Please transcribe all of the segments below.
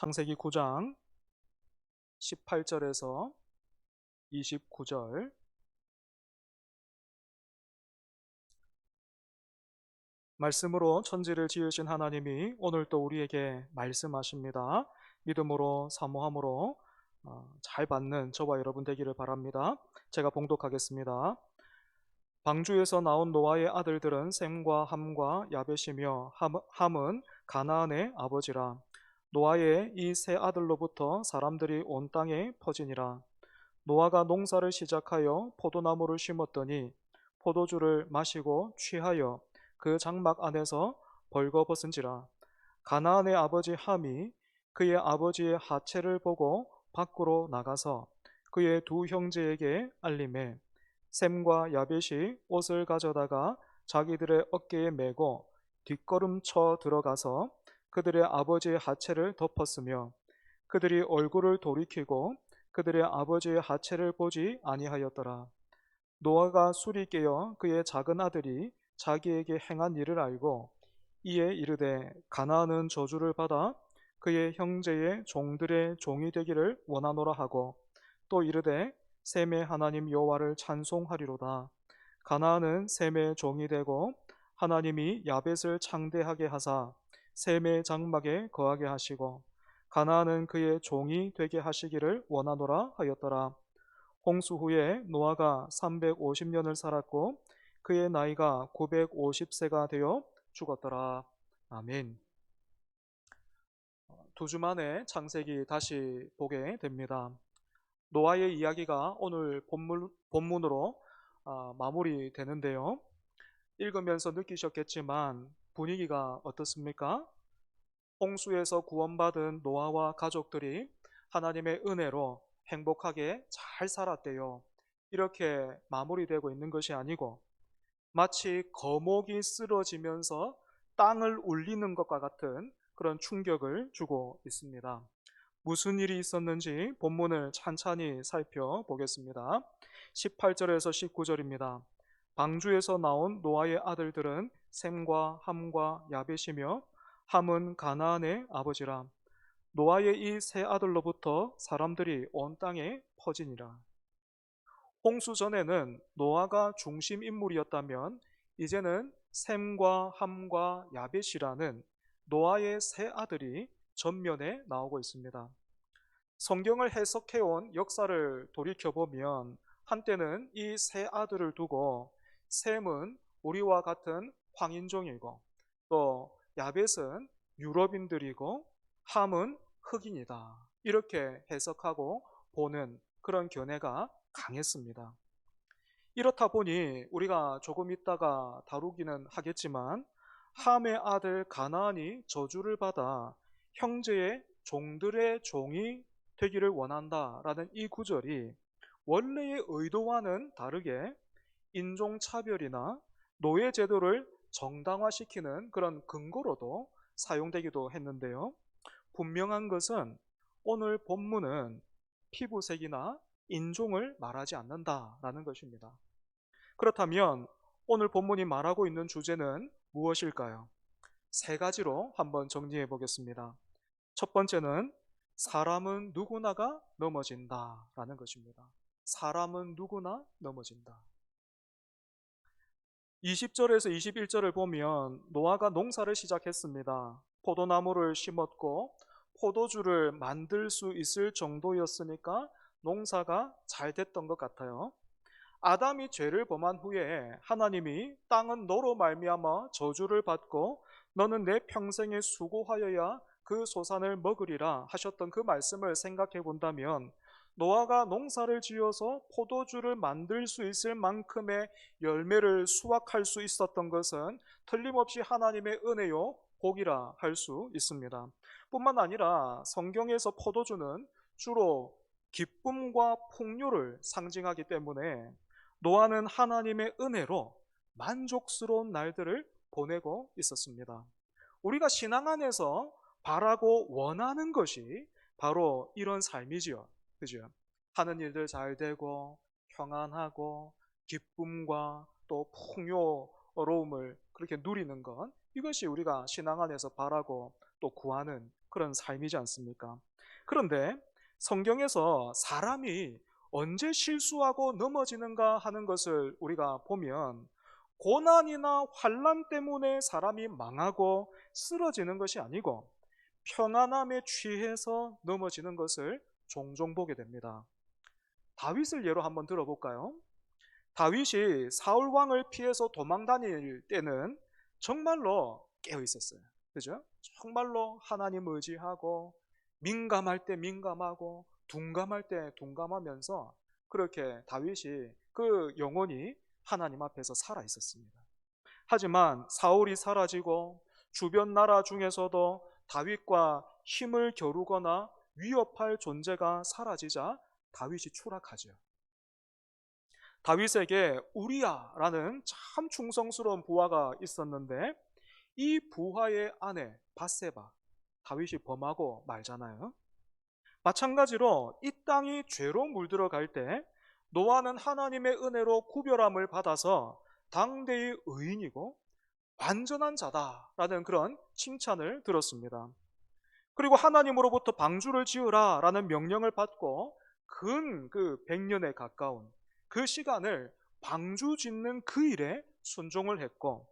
창세기 9장 18절에서 29절. 말씀으로 천지를 지으신 하나님이 오늘 또 우리에게 말씀하십니다. 믿음으로 사모함으로 잘 받는 저와 여러분 되기를 바랍니다. 제가 봉독하겠습니다. 방주에서 나온 노아의 아들들은 셈과 함과 야벳이며 함은 가나안의 아버지라. 노아의 이 세 아들로부터 사람들이 온 땅에 퍼지니라. 노아가 농사를 시작하여 포도나무를 심었더니 포도주를 마시고 취하여 그 장막 안에서 벌거벗은지라. 가나안의 아버지 함이 그의 아버지의 하체를 보고 밖으로 나가서 그의 두 형제에게 알림해 셈과 야벳이 옷을 가져다가 자기들의 어깨에 메고 뒷걸음쳐 들어가서 그들의 아버지의 하체를 덮었으며 그들이 얼굴을 돌이키고 그들의 아버지의 하체를 보지 아니하였더라. 노아가 술이 깨어 그의 작은 아들이 자기에게 행한 일을 알고 이에 이르되 가나안은 저주를 받아 그의 형제의 종들의 종이 되기를 원하노라 하고 또 이르되 셈의 하나님 여호와를 찬송하리로다. 가나안은 셈의 종이 되고 하나님이 야벳을 창대하게 하사 셈의 장막에 거하게 하시고 가나안은 그의 종이 되게 하시기를 원하노라 하였더라. 홍수 후에 노아가 350년을 살았고 그의 나이가 950세가 되어 죽었더라. 아멘. 두 주 만에 창세기 다시 보게 됩니다. 노아의 이야기가 오늘 본문으로 마무리되는데요. 읽으면서 느끼셨겠지만 분위기가 어떻습니까? 홍수에서 구원받은 노아와 가족들이 하나님의 은혜로 행복하게 잘 살았대요. 이렇게 마무리되고 있는 것이 아니고 마치 거목이 쓰러지면서 땅을 울리는 것과 같은 그런 충격을 주고 있습니다. 무슨 일이 있었는지 본문을 찬찬히 살펴보겠습니다. 18절에서 19절입니다. 방주에서 나온 노아의 아들들은 셈과 함과 야벳이며 함은 가나안의 아버지라. 노아의 이 세 아들로부터 사람들이 온 땅에 퍼지니라. 홍수 전에는 노아가 중심 인물이었다면 이제는 셈과 함과 야벳이라는 노아의 세 아들이 전면에 나오고 있습니다. 성경을 해석해온 역사를 돌이켜보면 한때는 이 세 아들을 두고 셈은 우리와 같은 황인종이고 또 야벳은 유럽인들이고 함은 흑인이다. 이렇게 해석하고 보는 그런 견해가 강했습니다. 이렇다 보니 우리가 조금 있다가 다루기는 하겠지만 함의 아들 가나안이 저주를 받아 형제의 종들의 종이 되기를 원한다라는 이 구절이 원래의 의도와는 다르게 인종차별이나 노예제도를 정당화시키는 그런 근거로도 사용되기도 했는데요. 분명한 것은 오늘 본문은 피부색이나 인종을 말하지 않는다라는 것입니다. 그렇다면 오늘 본문이 말하고 있는 주제는 무엇일까요? 세 가지로 한번 정리해 보겠습니다. 첫 번째는 사람은 누구나가 넘어진다라는 것입니다. 사람은 누구나 넘어진다. 20절에서 21절을 보면 노아가 농사를 시작했습니다. 포도나무를 심었고 포도주를 만들 수 있을 정도였으니까 농사가 잘 됐던 것 같아요. 아담이 죄를 범한 후에 하나님이 땅은 너로 말미암아 저주를 받고 너는 내 평생에 수고하여야 그 소산을 먹으리라 하셨던 그 말씀을 생각해 본다면 노아가 농사를 지어서 포도주를 만들 수 있을 만큼의 열매를 수확할 수 있었던 것은 틀림없이 하나님의 은혜요 복이라 할 수 있습니다. 뿐만 아니라 성경에서 포도주는 주로 기쁨과 풍요를 상징하기 때문에 노아는 하나님의 은혜로 만족스러운 날들을 보내고 있었습니다. 우리가 신앙 안에서 바라고 원하는 것이 바로 이런 삶이지요. 그죠? 하는 일들 잘 되고 평안하고 기쁨과 또 풍요로움을 그렇게 누리는 것, 이것이 우리가 신앙 안에서 바라고 또 구하는 그런 삶이지 않습니까? 그런데 성경에서 사람이 언제 실수하고 넘어지는가 하는 것을 우리가 보면 고난이나 환난 때문에 사람이 망하고 쓰러지는 것이 아니고 평안함에 취해서 넘어지는 것을 종종 보게 됩니다. 다윗을 예로 한번 들어볼까요? 다윗이 사울 왕을 피해서 도망 다닐 때는 정말로 깨어 있었어요. 그죠? 정말로 하나님 의지하고 민감할 때 민감하고 둔감할 때 둔감하면서 그렇게 다윗이 그 영혼이 하나님 앞에서 살아 있었습니다. 하지만 사울이 사라지고 주변 나라 중에서도 다윗과 힘을 겨루거나 위협할 존재가 사라지자 다윗이 추락하죠. 다윗에게 우리야라는 참 충성스러운 부하가 있었는데 이 부하의 아내 바세바, 다윗이 범하고 말잖아요. 마찬가지로 이 땅이 죄로 물들어갈 때 노아는 하나님의 은혜로 구별함을 받아서 당대의 의인이고 완전한 자다라는 그런 칭찬을 들었습니다. 그리고 하나님으로부터 방주를 지으라 라는 명령을 받고 근 그 100년에 가까운 그 시간을 방주 짓는 그 일에 순종을 했고,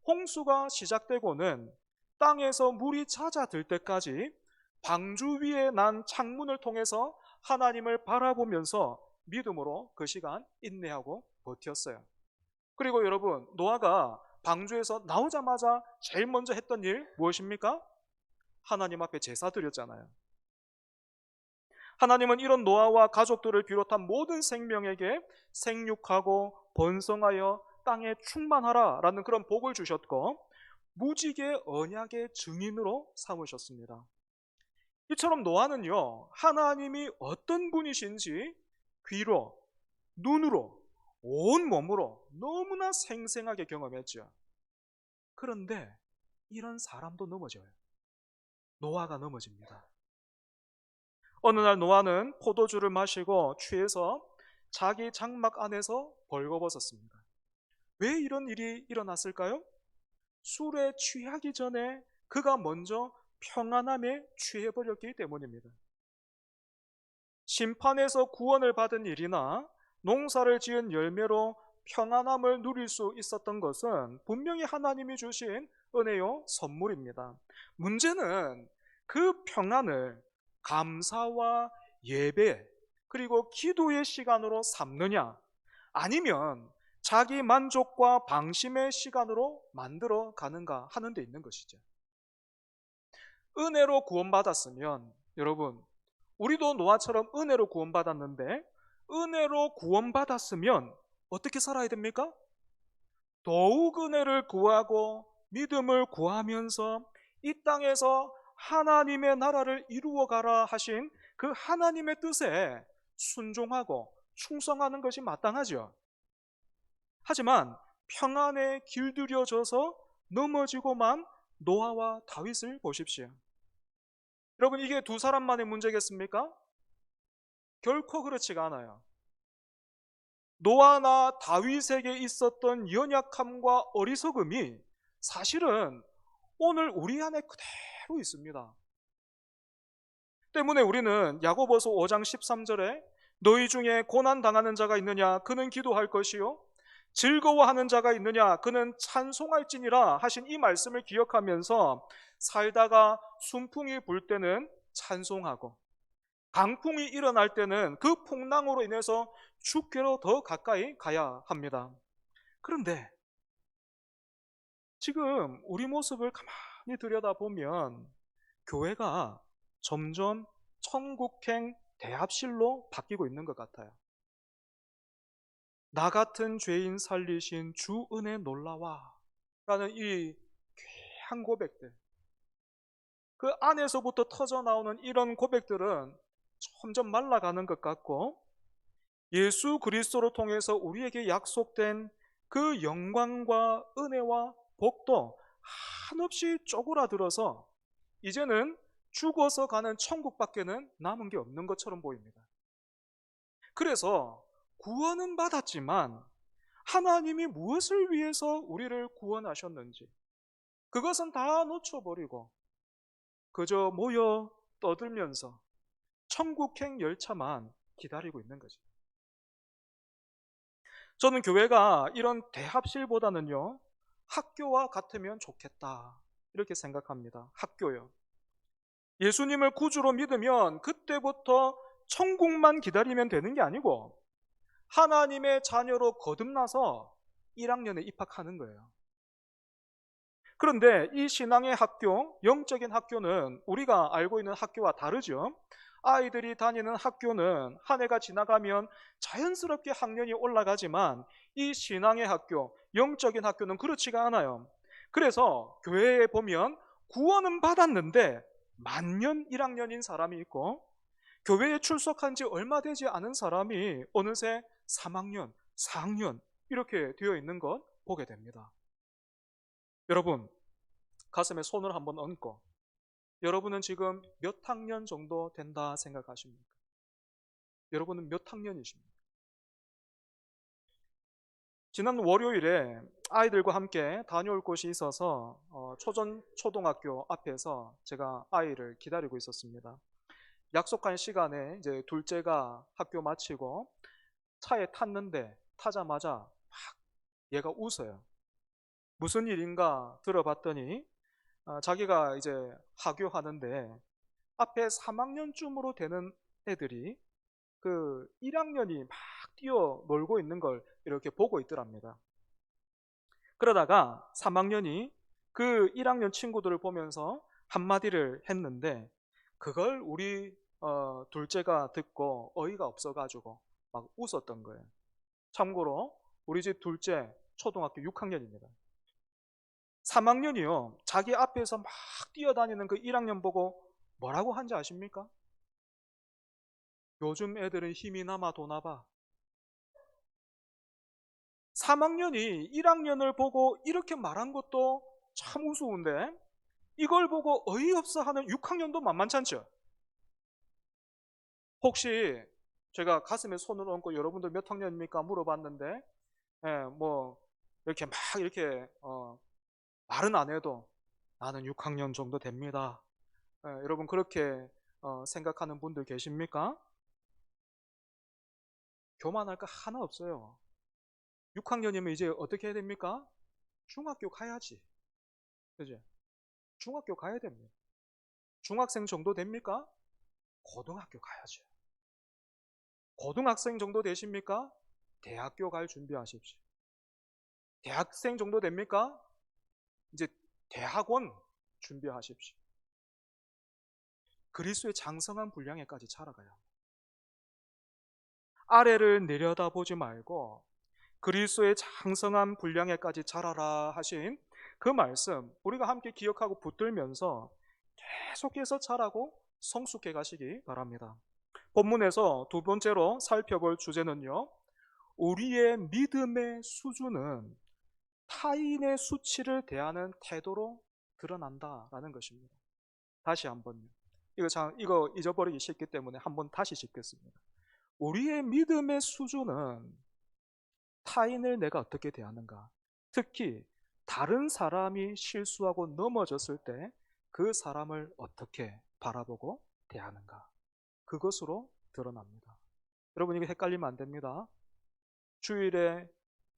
홍수가 시작되고는 땅에서 물이 잦아들 때까지 방주 위에 난 창문을 통해서 하나님을 바라보면서 믿음으로 그 시간 인내하고 버텼어요. 그리고 여러분, 노아가 방주에서 나오자마자 제일 먼저 했던 일 무엇입니까? 하나님 앞에 제사 드렸잖아요. 하나님은 이런 노아와 가족들을 비롯한 모든 생명에게 생육하고 번성하여 땅에 충만하라 라는 그런 복을 주셨고 무지개 언약의 증인으로 삼으셨습니다. 이처럼 노아는요, 하나님이 어떤 분이신지 귀로, 눈으로, 온 몸으로 너무나 생생하게 경험했죠. 그런데 이런 사람도 넘어져요. 노아가 넘어집니다. 어느 날 노아는 포도주를 마시고 취해서 자기 장막 안에서 벌거벗었습니다. 왜 이런 일이 일어났을까요? 술에 취하기 전에 그가 먼저 평안함에 취해버렸기 때문입니다. 심판에서 구원을 받은 일이나 농사를 지은 열매로 평안함을 누릴 수 있었던 것은 분명히 하나님이 주신 은혜요 선물입니다. 문제는 그 평안을 감사와 예배 그리고 기도의 시간으로 삼느냐 아니면 자기 만족과 방심의 시간으로 만들어 가는가 하는 데 있는 것이죠. 은혜로 구원받았으면 여러분, 우리도 노아처럼 은혜로 구원받았는데 은혜로 구원받았으면 어떻게 살아야 됩니까? 더욱 은혜를 구하고 믿음을 구하면서 이 땅에서 하나님의 나라를 이루어 가라 하신 그 하나님의 뜻에 순종하고 충성하는 것이 마땅하죠. 하지만 평안에 길들여져서 넘어지고만 노아와 다윗을 보십시오. 여러분, 이게 두 사람만의 문제겠습니까? 결코 그렇지가 않아요. 노아나 다윗에게 있었던 연약함과 어리석음이 사실은 오늘 우리 안에 그대로 있습니다. 때문에 우리는 야고보서 5장 13절에 너희 중에 고난 당하는 자가 있느냐 그는 기도할 것이요 즐거워하는 자가 있느냐 그는 찬송할지니라 하신 이 말씀을 기억하면서 살다가 순풍이 불 때는 찬송하고 강풍이 일어날 때는 그 풍랑으로 인해서 주께로 더 가까이 가야 합니다. 그런데 지금 우리 모습을 가만히 들여다보면 교회가 점점 천국행 대합실로 바뀌고 있는 것 같아요. 나 같은 죄인 살리신 주 은혜 놀라와 라는 이 귀한 고백들, 그 안에서부터 터져 나오는 이런 고백들은 점점 말라가는 것 같고 예수 그리스도로 통해서 우리에게 약속된 그 영광과 은혜와 복도 한없이 쪼그라들어서 이제는 죽어서 가는 천국밖에는 남은 게 없는 것처럼 보입니다. 그래서 구원은 받았지만 하나님이 무엇을 위해서 우리를 구원하셨는지 그것은 다 놓쳐버리고 그저 모여 떠들면서 천국행 열차만 기다리고 있는 거죠. 저는 교회가 이런 대합실보다는요, 학교와 같으면 좋겠다, 이렇게 생각합니다. 학교요. 예수님을 구주로 믿으면 그때부터 천국만 기다리면 되는 게 아니고 하나님의 자녀로 거듭나서 1학년에 입학하는 거예요. 그런데 이 신앙의 학교, 영적인 학교는 우리가 알고 있는 학교와 다르죠. 아이들이 다니는 학교는 한 해가 지나가면 자연스럽게 학년이 올라가지만 이 신앙의 학교, 영적인 학교는 그렇지가 않아요. 그래서 교회에 보면 구원은 받았는데 만년 1학년인 사람이 있고 교회에 출석한 지 얼마 되지 않은 사람이 어느새 3학년, 4학년 이렇게 되어 있는 것 보게 됩니다. 여러분, 가슴에 손을 한번 얹고 여러분은 지금 몇 학년 정도 된다 생각하십니까? 여러분은 몇 학년이십니까? 지난 월요일에 아이들과 함께 다녀올 곳이 있어서 초등학교 앞에서 제가 아이를 기다리고 있었습니다. 약속한 시간에 이제 둘째가 학교 마치고 차에 탔는데 타자마자 막 얘가 웃어요. 무슨 일인가 들어봤더니 자기가 이제 하교하는데 앞에 3학년쯤으로 되는 애들이 그 1학년이 막 뛰어 놀고 있는 걸 이렇게 보고 있더랍니다. 그러다가 3학년이 그 1학년 친구들을 보면서 한마디를 했는데 그걸 우리 둘째가 듣고 어이가 없어가지고 막 웃었던 거예요. 참고로 우리 집 둘째 초등학교 6학년입니다. 3학년이요. 자기 앞에서 막 뛰어다니는 그 1학년 보고 뭐라고 한지 아십니까? 요즘 애들은 힘이 남아 도나 봐. 3학년이 1학년을 보고 이렇게 말한 것도 참 우스운데 이걸 보고 어이없어 하는 6학년도 만만찮죠? 혹시 제가 가슴에 손을 얹고 여러분들 몇 학년입니까? 물어봤는데 뭐 이렇게 막 이렇게 말은 안 해도 나는 6학년 정도 됩니다. 여러분 그렇게 생각하는 분들 계십니까? 교만할 거 하나 없어요. 6학년이면 이제 어떻게 해야 됩니까? 중학교 가야지. 그죠? 중학교 가야 됩니다. 중학생 정도 됩니까? 고등학교 가야죠. 고등학생 정도 되십니까? 대학교 갈 준비하십시오. 대학생 정도 됩니까? 이제 대학원 준비하십시오. 그리스도의 장성한 분량에까지 자라가야 합니다. 아래를 내려다보지 말고 그리스도의 장성한 분량에까지 자라라 하신 그 말씀 우리가 함께 기억하고 붙들면서 계속해서 자라고 성숙해 가시기 바랍니다. 본문에서 두 번째로 살펴볼 주제는요, 우리의 믿음의 수준은 타인의 수치를 대하는 태도로 드러난다라는 것입니다. 다시 한번요. 이거 잊어버리기 쉽기 때문에 한번 다시 짚겠습니다. 우리의 믿음의 수준은 타인을 내가 어떻게 대하는가, 특히 다른 사람이 실수하고 넘어졌을 때 그 사람을 어떻게 바라보고 대하는가, 그것으로 드러납니다. 여러분 이게 헷갈리면 안 됩니다. 주일에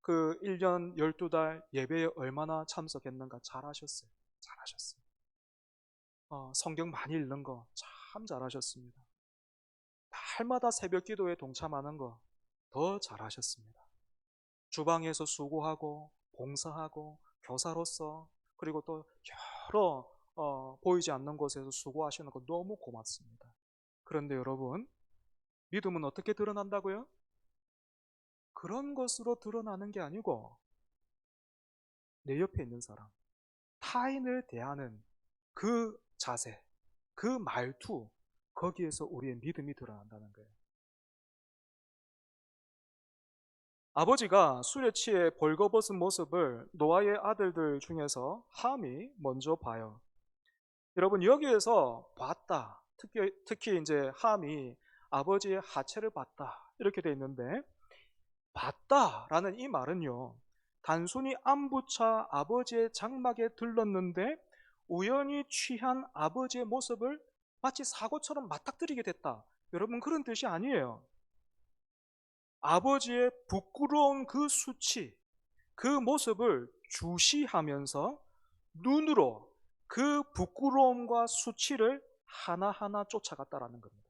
그 1년 12달 예배에 얼마나 참석했는가 잘하셨어요. 잘하셨어요. 성경 많이 읽는 거 참 잘하셨습니다. 날마다 새벽 기도에 동참하는 거 더 잘하셨습니다. 주방에서 수고하고 봉사하고 교사로서 그리고 또 여러 보이지 않는 곳에서 수고하시는 거 너무 고맙습니다. 그런데 여러분, 믿음은 어떻게 드러난다고요? 그런 것으로 드러나는 게 아니고 내 옆에 있는 사람, 타인을 대하는 그 자세, 그 말투, 거기에서 우리의 믿음이 드러난다는 거예요. 아버지가 술에 취해 벌거벗은 모습을 노아의 아들들 중에서 함이 먼저 봐요. 여러분 여기에서 봤다, 특히 이제 함이 아버지의 하체를 봤다 이렇게 돼 있는데, 봤다라는 이 말은요, 단순히 안부차 아버지의 장막에 들렀는데 우연히 취한 아버지의 모습을 마치 사고처럼 맞닥뜨리게 됐다. 여러분, 그런 뜻이 아니에요. 아버지의 부끄러운 그 수치, 그 모습을 주시하면서 눈으로 그 부끄러움과 수치를 하나하나 쫓아갔다라는 겁니다.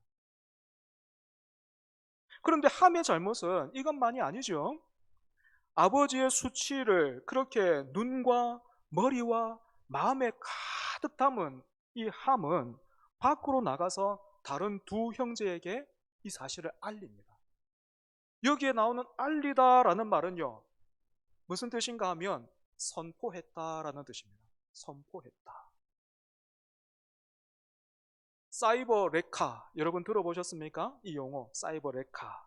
그런데 함의 잘못은 이것만이 아니죠. 아버지의 수치를 그렇게 눈과 머리와 마음에 가득 담은 이 함은 밖으로 나가서 다른 두 형제에게 이 사실을 알립니다. 여기에 나오는 알리다라는 말은요, 무슨 뜻인가 하면 선포했다라는 뜻입니다. 선포했다. 사이버 레카, 여러분 들어보셨습니까? 이 용어, 사이버 레카.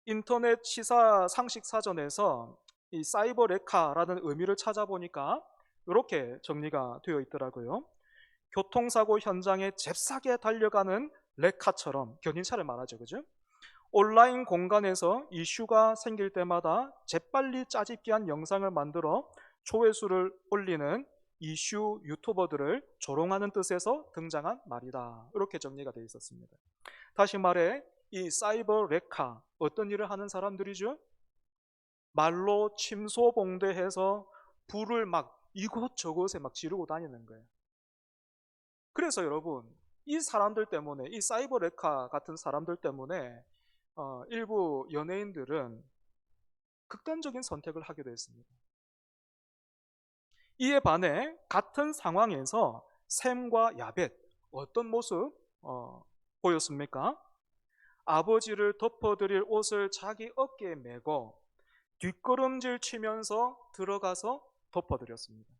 인터넷 시사 상식 사전에서 이 사이버 레카라는 의미를 찾아보니까 이렇게 정리가 되어 있더라고요. 교통사고 현장에 잽싸게 달려가는 레카처럼, 견인차를 말하죠, 그죠? 온라인 공간에서 이슈가 생길 때마다 재빨리 짜집기한 영상을 만들어 조회수를 올리는 이슈 유튜버들을 조롱하는 뜻에서 등장한 말이다. 이렇게 정리가 되어 있었습니다. 다시 말해, 이 사이버 레카, 어떤 일을 하는 사람들이죠? 말로 침소봉대해서 불을 막 이곳저곳에 막 지르고 다니는 거예요. 그래서 여러분, 이 사람들 때문에, 이 사이버 레카 같은 사람들 때문에 일부 연예인들은 극단적인 선택을 하기도 했습니다. 이에 반해 같은 상황에서 샘과 야벳, 어떤 모습 보였습니까? 아버지를 덮어드릴 옷을 자기 어깨에 메고 뒷걸음질 치면서 들어가서 덮어드렸습니다.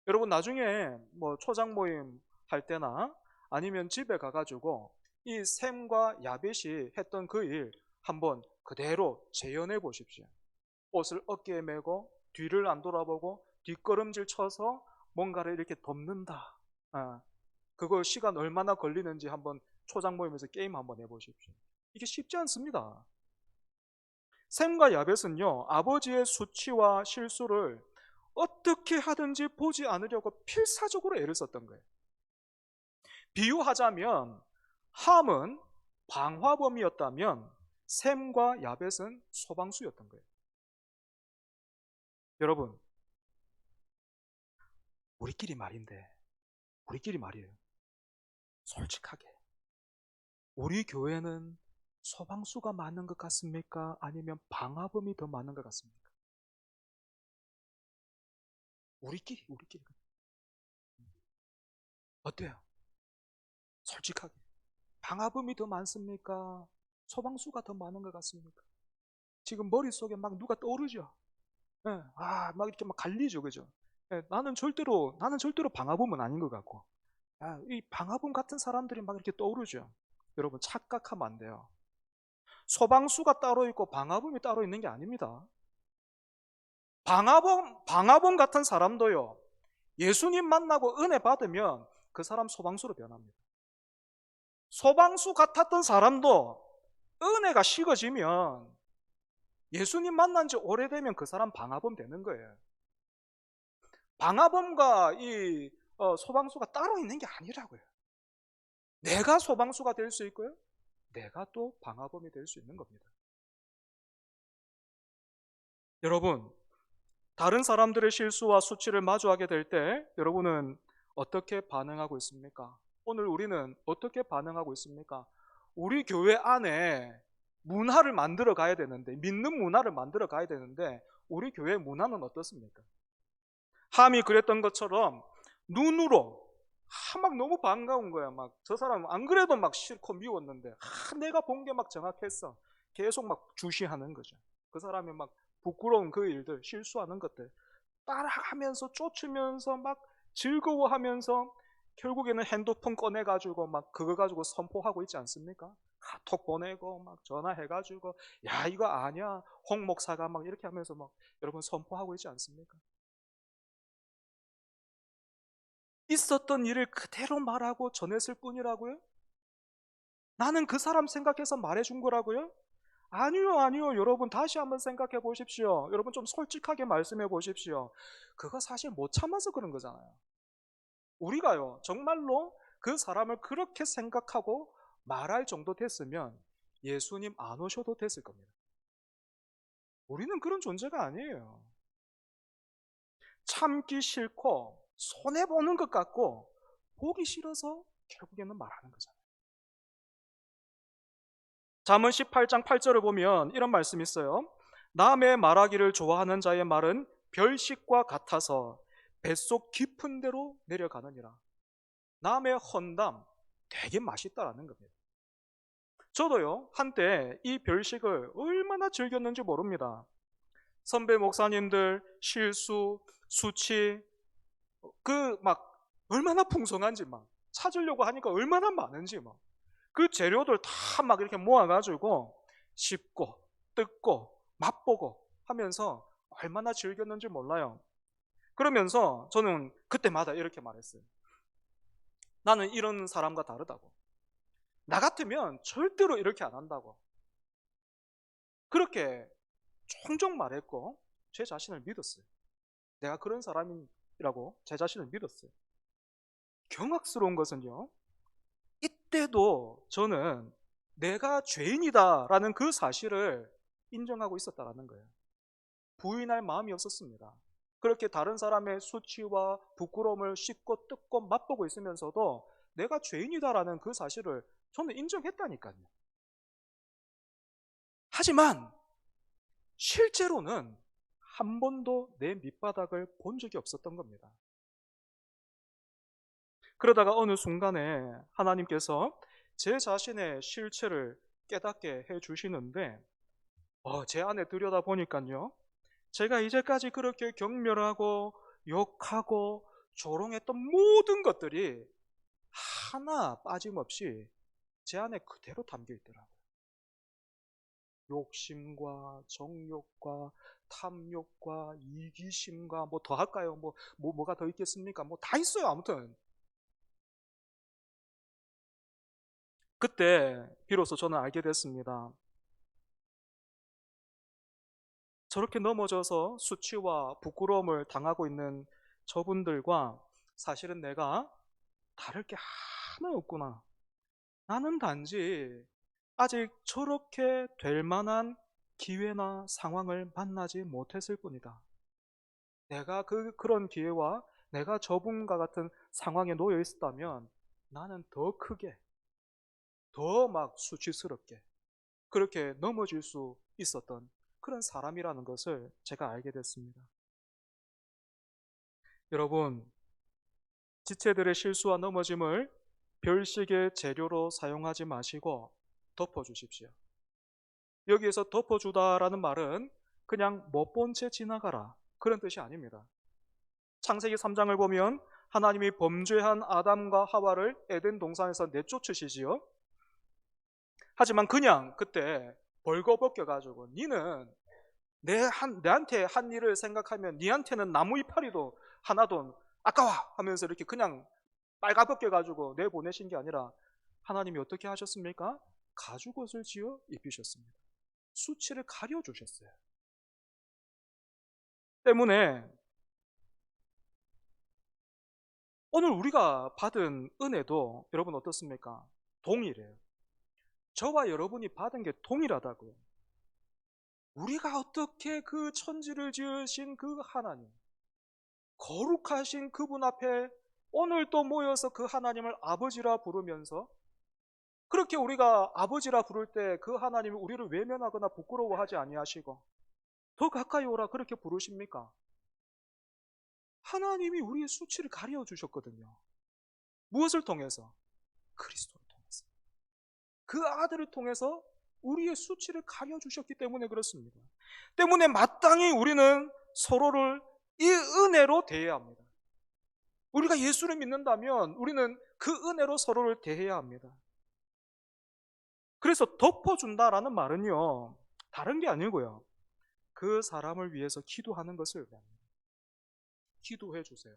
여러분, 나중에 뭐 초장 모임 할 때나 아니면 집에 가가지고 이 샘과 야벳이 했던 그 일 한번 그대로 재현해 보십시오. 옷을 어깨에 메고 뒤를 안 돌아보고 뒷걸음질 쳐서 뭔가를 이렇게 덮는다. 그거 시간 얼마나 걸리는지 한번 초장 모임에서 게임 한번 해보십시오. 이게 쉽지 않습니다. 샘과 야벳은요, 아버지의 수치와 실수를 어떻게 하든지 보지 않으려고 필사적으로 애를 썼던 거예요. 비유하자면 함은 방화범이었다면 샘과 야벳은 소방수였던 거예요. 여러분, 우리끼리 말인데, 우리끼리 말이에요. 솔직하게, 우리 교회는 소방수가 많은 것 같습니까? 아니면 방화범이 더 많은 것 같습니까? 우리끼리 어때요? 솔직하게, 방화범이 더 많습니까? 소방수가 더 많은 것 같습니까? 지금 머릿속에 막 누가 떠오르죠? 예, 막 이렇게 막 갈리죠, 그죠? 예, 나는 절대로 방화범은 아닌 것 같고, 이 방화범 같은 사람들이 막 이렇게 떠오르죠. 여러분, 착각하면 안 돼요. 소방수가 따로 있고 방화범이 따로 있는 게 아닙니다. 방화범 같은 사람도요, 예수님 만나고 은혜 받으면 그 사람 소방수로 변합니다. 소방수 같았던 사람도 은혜가 식어지면 예수님 만난 지 오래되면 그 사람 방화범 되는 거예요. 방화범과 이 소방수가 따로 있는 게 아니라고요. 내가 소방수가 될 수 있고요, 내가 또 방화범이 될 수 있는 겁니다. 여러분, 다른 사람들의 실수와 수치를 마주하게 될 때 여러분은 어떻게 반응하고 있습니까? 오늘 우리는 어떻게 반응하고 있습니까? 우리 교회 안에 문화를 만들어 가야 되는데, 믿는 문화를 만들어 가야 되는데 우리 교회 문화는 어떻습니까? 함이 그랬던 것처럼 눈으로 막 너무 반가운 거야. 막 저 사람 안 그래도 막 싫고 미웠는데 내가 본 게 막 정확했어. 계속 막 주시하는 거죠. 그 사람이 막 부끄러운 그 일들, 실수하는 것들 따라가면서 쫓으면서 막 즐거워하면서 결국에는 핸드폰 꺼내가지고 막 그거 가지고 선포하고 있지 않습니까? 카톡 보내고 막 전화해가지고 야 이거 아냐 홍 목사가 막 이렇게 하면서 막 여러분 선포하고 있지 않습니까? 있었던 일을 그대로 말하고 전했을 뿐이라고요? 나는 그 사람 생각해서 말해준 거라고요? 아니요. 여러분 다시 한번 생각해 보십시오. 여러분 좀 솔직하게 말씀해 보십시오. 그거 사실 못 참아서 그런 거잖아요. 우리가요, 정말로 그 사람을 그렇게 생각하고 말할 정도 됐으면 예수님 안 오셔도 됐을 겁니다. 우리는 그런 존재가 아니에요. 참기 싫고 손해보는 것 같고 보기 싫어서 결국에는 말하는 거잖아요. 잠언 18장 8절을 보면 이런 말씀이 있어요. 남의 말하기를 좋아하는 자의 말은 별식과 같아서 뱃속 깊은 데로 내려가느니라. 남의 헌담 되게 맛있다라는 겁니다. 저도요, 한때 이 별식을 얼마나 즐겼는지 모릅니다. 선배 목사님들 실수, 수치, 얼마나 풍성한지 찾으려고 하니까 얼마나 많은지 그 재료들 다 이렇게 모아가지고 씹고 뜯고 맛보고 하면서 얼마나 즐겼는지 몰라요. 그러면서 저는 그때마다 이렇게 말했어요. 나는 이런 사람과 다르다고. 나 같으면 절대로 이렇게 안 한다고. 그렇게 종종 말했고 제 자신을 믿었어요. 내가 그런 사람이라고 제 자신을 믿었어요. 경악스러운 것은요, 이때도 저는 내가 죄인이다라는 그 사실을 인정하고 있었다라는 거예요. 부인할 마음이 없었습니다. 그렇게 다른 사람의 수치와 부끄러움을 씹고 뜯고 맛보고 있으면서도 내가 죄인이다라는 그 사실을 저는 인정했다니까요. 하지만 실제로는 한 번도 내 밑바닥을 본 적이 없었던 겁니다. 그러다가 어느 순간에 하나님께서 제 자신의 실체를 깨닫게 해주시는데 제 안에 들여다보니까요, 제가 이제까지 그렇게 경멸하고 욕하고 조롱했던 모든 것들이 하나 빠짐없이 제 안에 그대로 담겨 있더라고요. 욕심과 정욕과 탐욕과 이기심과 더 할까요? 뭐가 더 있겠습니까? 다 있어요. 아무튼 그때 비로소 저는 알게 됐습니다. 저렇게 넘어져서 수치와 부끄러움을 당하고 있는 저분들과 사실은 내가 다를 게 하나 없구나. 나는 단지 아직 저렇게 될 만한 기회나 상황을 만나지 못했을 뿐이다. 내가 그런 기회와 내가 저분과 같은 상황에 놓여 있었다면 나는 더 크게, 더 수치스럽게 그렇게 넘어질 수 있었던 그런 사람이라는 것을 제가 알게 됐습니다. 여러분, 지체들의 실수와 넘어짐을 별식의 재료로 사용하지 마시고 덮어주십시오. 여기에서 덮어주다라는 말은 그냥 못 본 채 지나가라 그런 뜻이 아닙니다. 창세기 3장을 보면 하나님이 범죄한 아담과 하와를 에덴 동산에서 내쫓으시지요. 하지만 그냥 그때 벌거벗겨가지고 니는 내한테 한 일을 생각하면 니한테는 나무 이파리도 하나도 아까워 하면서 이렇게 그냥 빨가벗겨가지고 내보내신 게 아니라 하나님이 어떻게 하셨습니까? 가죽옷을 지어 입히셨습니다. 수치를 가려주셨어요. 때문에 오늘 우리가 받은 은혜도 여러분 어떻습니까? 동일해요. 저와 여러분이 받은 게 동일하다고요. 우리가 어떻게 그 천지를 지으신 그 하나님, 거룩하신 그분 앞에 오늘 또 모여서 그 하나님을 아버지라 부르면서 그렇게 우리가 아버지라 부를 때 그 하나님이 우리를 외면하거나 부끄러워하지 아니하시고 더 가까이 오라 그렇게 부르십니까? 하나님이 우리의 수치를 가려 주셨거든요. 무엇을 통해서? 그리스도를 통해서. 그 아들을 통해서 우리의 수치를 가려 주셨기 때문에 그렇습니다. 때문에 마땅히 우리는 서로를 이 은혜로 대해야 합니다. 우리가 예수를 믿는다면 우리는 그 은혜로 서로를 대해야 합니다. 그래서 덮어준다라는 말은요, 다른 게 아니고요, 그 사람을 위해서 기도하는 것을 의미합니다. 기도해 주세요.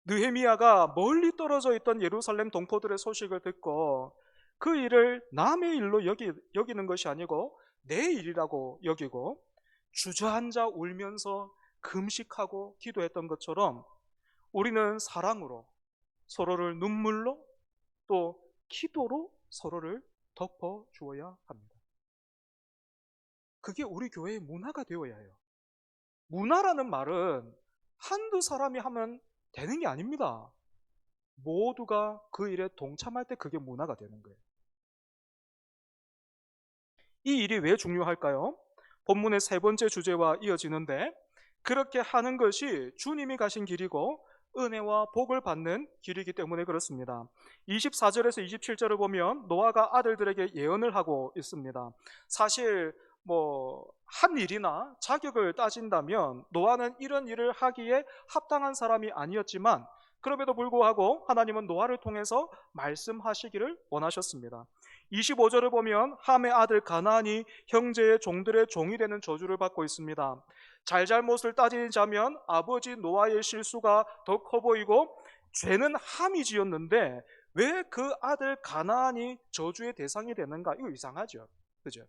느헤미야가 멀리 떨어져 있던 예루살렘 동포들의 소식을 듣고 그 일을 남의 일로 여기는 것이 아니고 내 일이라고 여기고 주저앉아 울면서 금식하고 기도했던 것처럼 우리는 사랑으로, 서로를 눈물로, 또 기도로 서로를 덮어 주어야 합니다. 그게 우리 교회의 문화가 되어야 해요. 문화라는 말은 한두 사람이 하면 되는 게 아닙니다. 모두가 그 일에 동참할 때 그게 문화가 되는 거예요. 이 일이 왜 중요할까요? 본문의 세 번째 주제와 이어지는데, 그렇게 하는 것이 주님이 가신 길이고 은혜와 복을 받는 길이기 때문에 그렇습니다. 24절에서 27절을 보면 노아가 아들들에게 예언을 하고 있습니다. 사실 한 일이나 자격을 따진다면 노아는 이런 일을 하기에 합당한 사람이 아니었지만, 그럼에도 불구하고 하나님은 노아를 통해서 말씀하시기를 원하셨습니다. 25절을 보면 함의 아들 가나안이 형제의 종들의 종이 되는 저주를 받고 있습니다. 잘잘못을 따지자면 아버지 노아의 실수가 더 커 보이고, 죄는 함이 지었는데 왜 그 아들 가나안이 저주의 대상이 되는가? 이거 이상하죠. 그죠?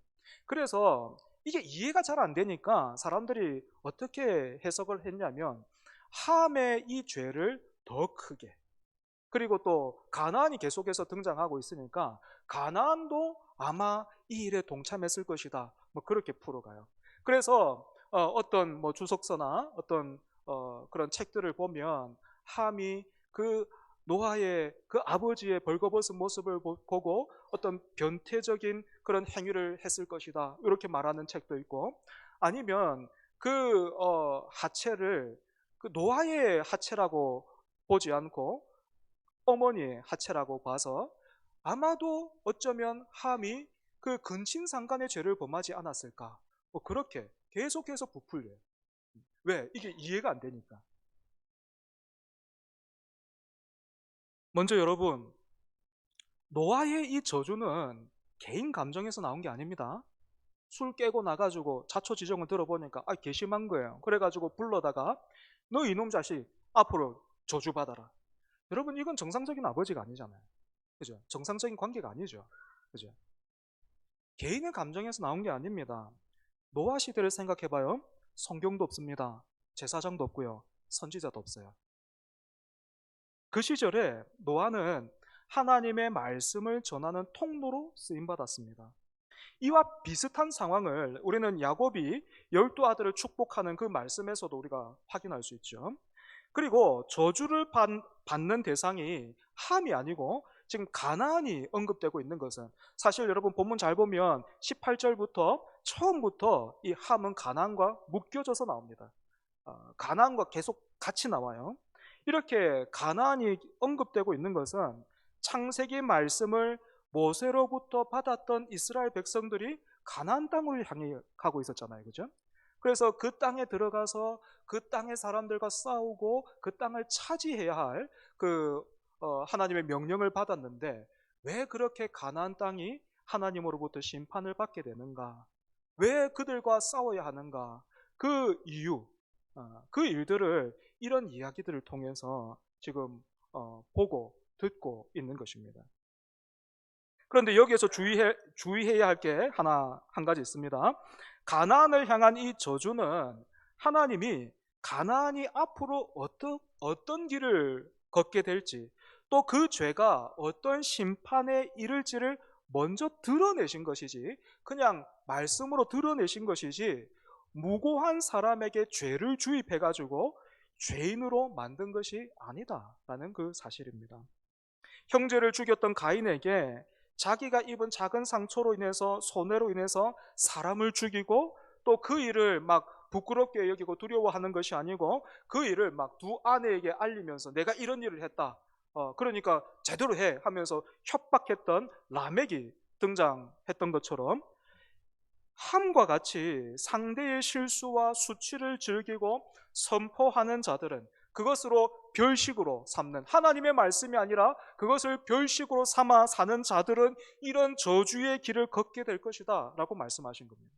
그래서 이게 이해가 잘 안 되니까 사람들이 어떻게 해석을 했냐면, 함의 이 죄를 더 크게, 그리고 또 가나안이 계속해서 등장하고 있으니까 가나안도 아마 이 일에 동참했을 것이다, 그렇게 풀어가요. 그래서 어떤 주석서나 어떤 그런 책들을 보면 함이 그 노아의 그 아버지의 벌거벗은 모습을 보고 어떤 변태적인 그런 행위를 했을 것이다, 이렇게 말하는 책도 있고, 아니면 그 하체를 그 노아의 하체라고 보지 않고 어머니의 하체라고 봐서 아마도 어쩌면 함이 그 근친상간의 죄를 범하지 않았을까, 그렇게 계속해서 부풀려요. 왜? 이게 이해가 안 되니까. 먼저 여러분, 노아의 이 저주는 개인 감정에서 나온 게 아닙니다. 술 깨고 나가지고 자초지종을 들어보니까 괘씸한 거예요. 그래가지고 불러다가 너 이놈 자식 앞으로 저주받아라. 여러분, 이건 정상적인 아버지가 아니잖아요. 그죠? 정상적인 관계가 아니죠. 그죠? 개인의 감정에서 나온 게 아닙니다. 노아 시대를 생각해봐요. 성경도 없습니다. 제사장도 없고요. 선지자도 없어요. 그 시절에 노아는 하나님의 말씀을 전하는 통로로 쓰임받았습니다. 이와 비슷한 상황을 우리는 야곱이 12아들을 축복하는 그 말씀에서도 우리가 확인할 수 있죠. 그리고 저주를 받는 대상이 함이 아니고 지금 가나안이 언급되고 있는 것은, 사실 여러분 본문 잘 보면 18절부터 처음부터 이 함은 가나안과 묶여져서 나옵니다. 가나안과 계속 같이 나와요. 이렇게 가나안이 언급되고 있는 것은 창세기 말씀을 모세로부터 받았던 이스라엘 백성들이 가나안 땅을 향해 가고 있었잖아요. 그죠? 그래서 그 땅에 들어가서 그 땅의 사람들과 싸우고 그 땅을 차지해야 할 하나님의 명령을 받았는데, 왜 그렇게 가나안 땅이 하나님으로부터 심판을 받게 되는가? 왜 그들과 싸워야 하는가? 그 이유, 그 일들을 이런 이야기들을 통해서 지금 보고 듣고 있는 것입니다. 그런데 여기에서 주의해야 할 게 한 가지 있습니다. 가나안을 향한 이 저주는 하나님이 가나안이 앞으로 어떤 길을 걷게 될지, 또 그 죄가 어떤 심판에 이를지를 먼저 드러내신 것이지, 그냥 말씀으로 드러내신 것이지, 무고한 사람에게 죄를 주입해가지고 죄인으로 만든 것이 아니다라는 그 사실입니다. 형제를 죽였던 가인에게 자기가 입은 작은 상처로 인해서, 손해로 인해서 사람을 죽이고, 또 그 일을 막 부끄럽게 여기고 두려워하는 것이 아니고 그 일을 막 두 아내에게 알리면서 내가 이런 일을 했다, 그러니까 제대로 해 하면서 협박했던 라멕이 등장했던 것처럼, 함과 같이 상대의 실수와 수치를 즐기고 선포하는 자들은 그것으로 별식으로 삼는, 하나님의 말씀이 아니라 그것을 별식으로 삼아 사는 자들은 이런 저주의 길을 걷게 될 것이다 라고 말씀하신 겁니다.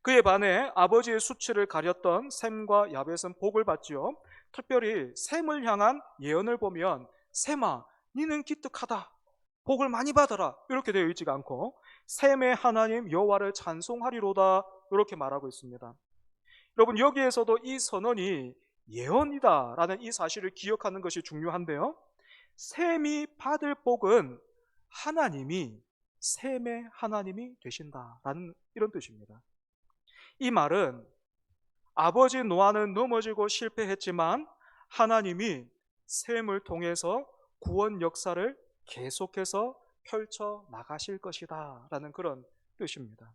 그에 반해 아버지의 수치를 가렸던 셈과 야벳은 복을 받지요. 특별히 셈을 향한 예언을 보면 셈아 니는 기특하다, 복을 많이 받아라, 이렇게 되어 있지가 않고 셈의 하나님 여호와를 찬송하리로다, 이렇게 말하고 있습니다. 여러분, 여기에서도 이 선언이 예언이다라는 이 사실을 기억하는 것이 중요한데요. 셈이 받을 복은 하나님이, 셈의 하나님이 되신다라는 이런 뜻입니다. 이 말은 아버지 노아는 넘어지고 실패했지만 하나님이 셈을 통해서 구원 역사를 계속해서 펼쳐 나가실 것이다 라는 그런 뜻입니다.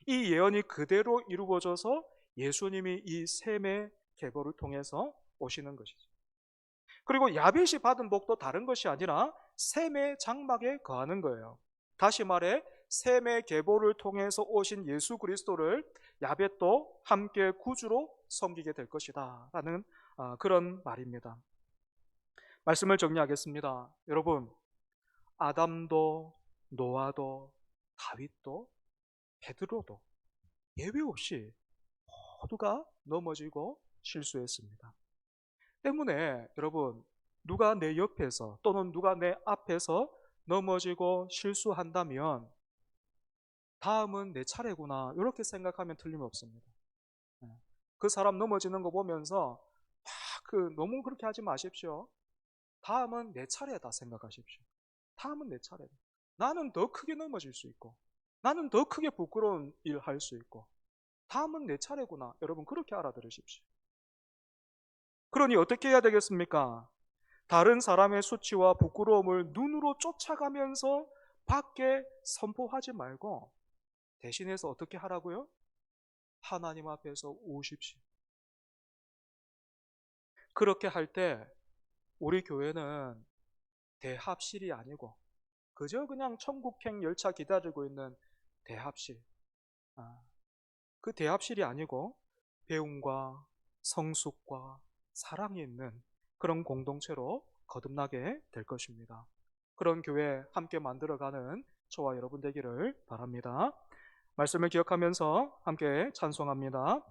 이 예언이 그대로 이루어져서 예수님이 이 셈의 계보를 통해서 오시는 것이죠. 그리고 야벳이 받은 복도 다른 것이 아니라 셈의 장막에 거하는 거예요. 다시 말해 셈의 계보를 통해서 오신 예수 그리스도를 야벳도 함께 구주로 섬기게 될 것이다 라는 그런 말입니다. 말씀을 정리하겠습니다. 여러분, 아담도 노아도 다윗도 베드로도 예외 없이 모두가 넘어지고 실수했습니다. 때문에 여러분, 누가 내 옆에서 또는 누가 내 앞에서 넘어지고 실수한다면 다음은 내 차례구나 이렇게 생각하면 틀림없습니다. 그 사람 넘어지는 거 보면서 너무 그렇게 하지 마십시오. 다음은 내 차례다 생각하십시오. 다음은 내 차례다. 나는 더 크게 넘어질 수 있고 나는 더 크게 부끄러운 일 할 수 있고 다음은 내 차례구나. 여러분 그렇게 알아들으십시오. 그러니 어떻게 해야 되겠습니까? 다른 사람의 수치와 부끄러움을 눈으로 쫓아가면서 밖에 선포하지 말고 대신해서 어떻게 하라고요? 하나님 앞에서 오십시오. 그렇게 할 때 우리 교회는 대합실이 아니고 그저 그냥 천국행 열차 기다리고 있는 대합실, 그 대합실이 아니고 배움과 성숙과 사랑이 있는 그런 공동체로 거듭나게 될 것입니다. 그런 교회 함께 만들어가는 저와 여러분 되기를 바랍니다. 말씀을 기억하면서 함께 찬송합니다.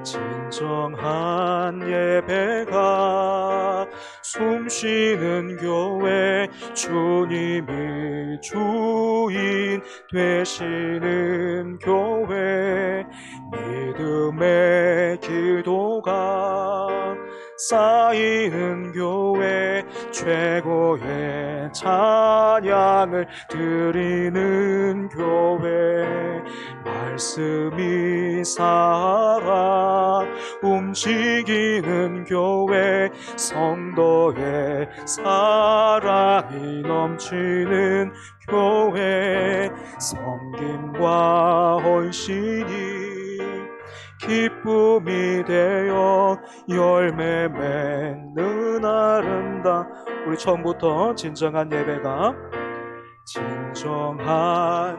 진정한 예배가 숨쉬는 교회, 주님이 주인 되시는 교회, 믿음의 기도가 쌓이는 교회, 최고의 찬양을 드리는 교회, 말씀이 살아 움직이는 교회, 성도의 사랑이 넘치는 교회, 섬김과 헌신이 기쁨이 되어 열매 맺는 아름다운, 우리 처음부터 진정한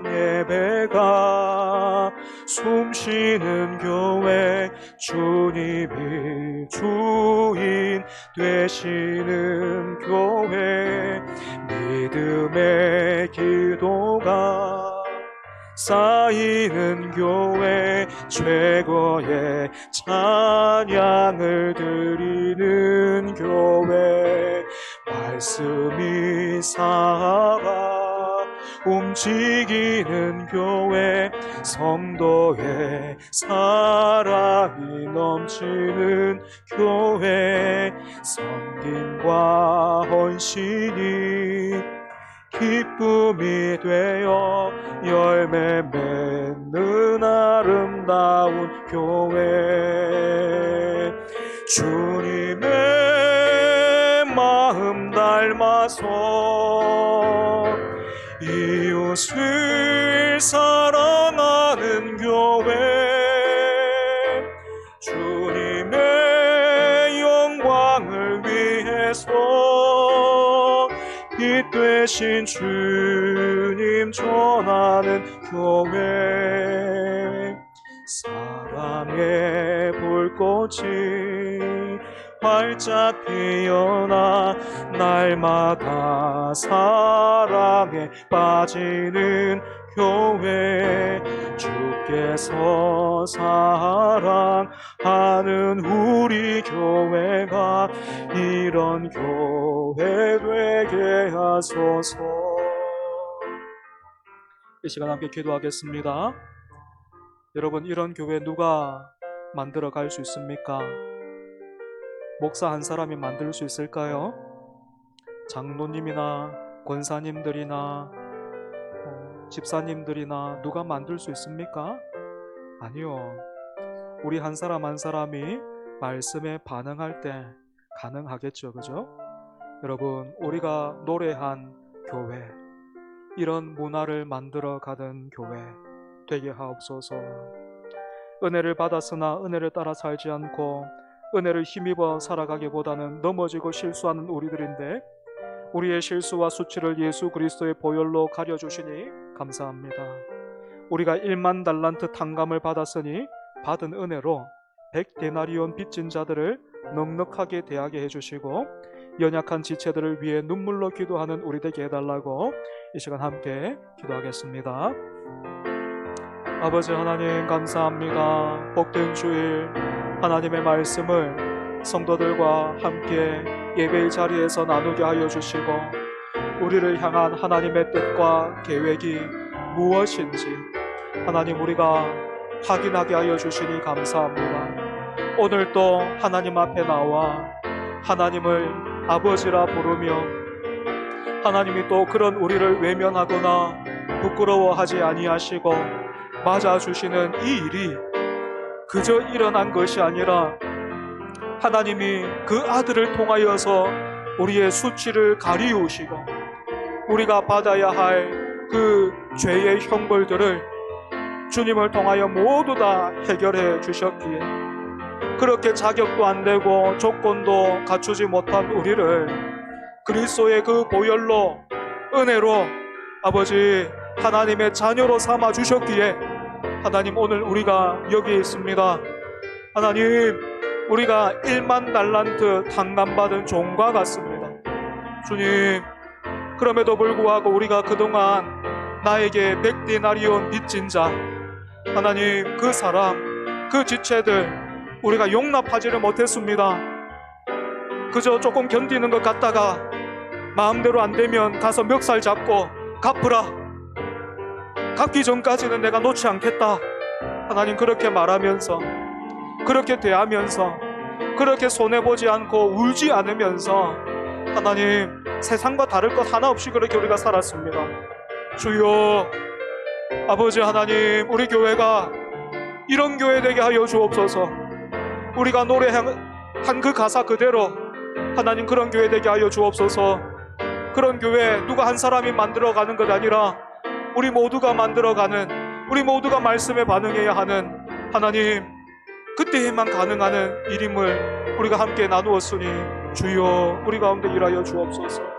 예배가 숨쉬는 교회, 주님이 주인 되시는 교회, 믿음의 기도가 쌓이는 교회, 최고의 찬양을 드리는 교회, 말씀이 살아 움직이는 교회, 성도의 사랑이 넘치는 교회, 섬김과 헌신이 기쁨이 되어 열매 맺는 아름다운 교회, 주님의 마음 닮아서 이웃을 사랑하는 교회, 주님의 영광을 위해서 빛 되신 주님 전하는 교회, 사랑의 불꽃이 활짝 피어나 날마다 사랑에 빠지는 교회, 주께서 사랑하는 우리 교회가 이런 교회 되게 하소서. 이 시간 함께 기도하겠습니다. 여러분, 이런 교회 누가 만들어 갈 수 있습니까? 목사 한 사람이 만들 수 있을까요? 장로님이나 권사님들이나 집사님들이나 누가 만들 수 있습니까? 아니요. 우리 한 사람 한 사람이 말씀에 반응할 때 가능하겠죠, 그죠? 여러분, 우리가 노래한 교회, 이런 문화를 만들어 가는 교회 되게 하옵소서. 은혜를 받았으나 은혜를 따라 살지 않고 은혜를 힘입어 살아가기보다는 넘어지고 실수하는 우리들인데, 우리의 실수와 수치를 예수 그리스도의 보혈로 가려주시니 감사합니다. 우리가 1만 달란트 탕감을 받았으니 받은 은혜로 100데나리온 빚진 자들을 넉넉하게 대하게 해주시고 연약한 지체들을 위해 눈물로 기도하는 우리 되게 해달라고 이 시간 함께 기도하겠습니다. 아버지 하나님, 감사합니다. 복된 주일 하나님의 말씀을 성도들과 함께 예배의 자리에서 나누게 하여 주시고, 우리를 향한 하나님의 뜻과 계획이 무엇인지 하나님 우리가 확인하게 하여 주시니 감사합니다. 오늘 또 하나님 앞에 나와 하나님을 아버지라 부르며 하나님이 또 그런 우리를 외면하거나 부끄러워하지 아니하시고 맞아주시는 이 일이 그저 일어난 것이 아니라 하나님이 그 아들을 통하여서 우리의 수치를 가리우시고 우리가 받아야 할 그 죄의 형벌들을 주님을 통하여 모두 다 해결해 주셨기에, 그렇게 자격도 안 되고 조건도 갖추지 못한 우리를 그리스도의 그 보혈로, 은혜로 아버지 하나님의 자녀로 삼아 주셨기에 하나님 오늘 우리가 여기 있습니다. 하나님, 우리가 1만 달란트 탕감받은 종과 같습니다. 주님, 그럼에도 불구하고 우리가 그동안 나에게 100데나리온 빚진 자, 하나님 그 사람, 그 지체들 우리가 용납하지를 못했습니다. 그저 조금 견디는 것 같다가 마음대로 안 되면 가서 멱살 잡고 갚으라, 갚기 전까지는 내가 놓지 않겠다, 하나님 그렇게 말하면서, 그렇게 대하면서, 그렇게 손해보지 않고 울지 않으면서 하나님 세상과 다를 것 하나 없이 그렇게 우리가 살았습니다. 주여 아버지 하나님, 우리 교회가 이런 교회 되게 하여 주옵소서. 우리가 노래한 그 가사 그대로 하나님 그런 교회 되게 하여 주옵소서. 그런 교회 누가 한 사람이 만들어가는 것 아니라 우리 모두가 만들어가는, 우리 모두가 말씀에 반응해야 하는 하나님 그때에만 가능한 일임을 우리가 함께 나누었으니 주여 우리 가운데 일하여 주옵소서.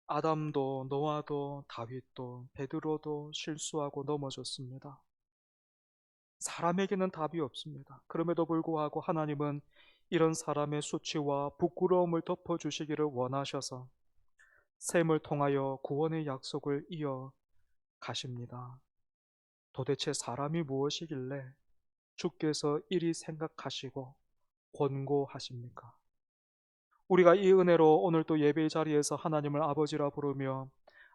아담도 노아도 다윗도 베드로도 실수하고 넘어졌습니다. 사람에게는 답이 없습니다. 그럼에도 불구하고 하나님은 이런 사람의 수치와 부끄러움을 덮어주시기를 원하셔서 셈을 통하여 구원의 약속을 이어 가십니다. 도대체 사람이 무엇이길래 주께서 이리 생각하시고 권고하십니까? 우리가 이 은혜로 오늘 또 예배의 자리에서 하나님을 아버지라 부르며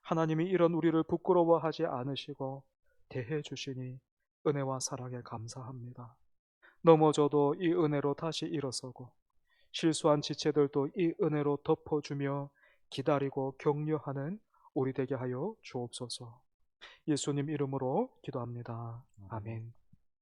하나님이 이런 우리를 부끄러워하지 않으시고 대해 주시니 은혜와 사랑에 감사합니다. 넘어져도 이 은혜로 다시 일어서고 실수한 지체들도 이 은혜로 덮어주며 기다리고 격려하는 우리 되게 하여 주옵소서. 예수님 이름으로 기도합니다. 아멘.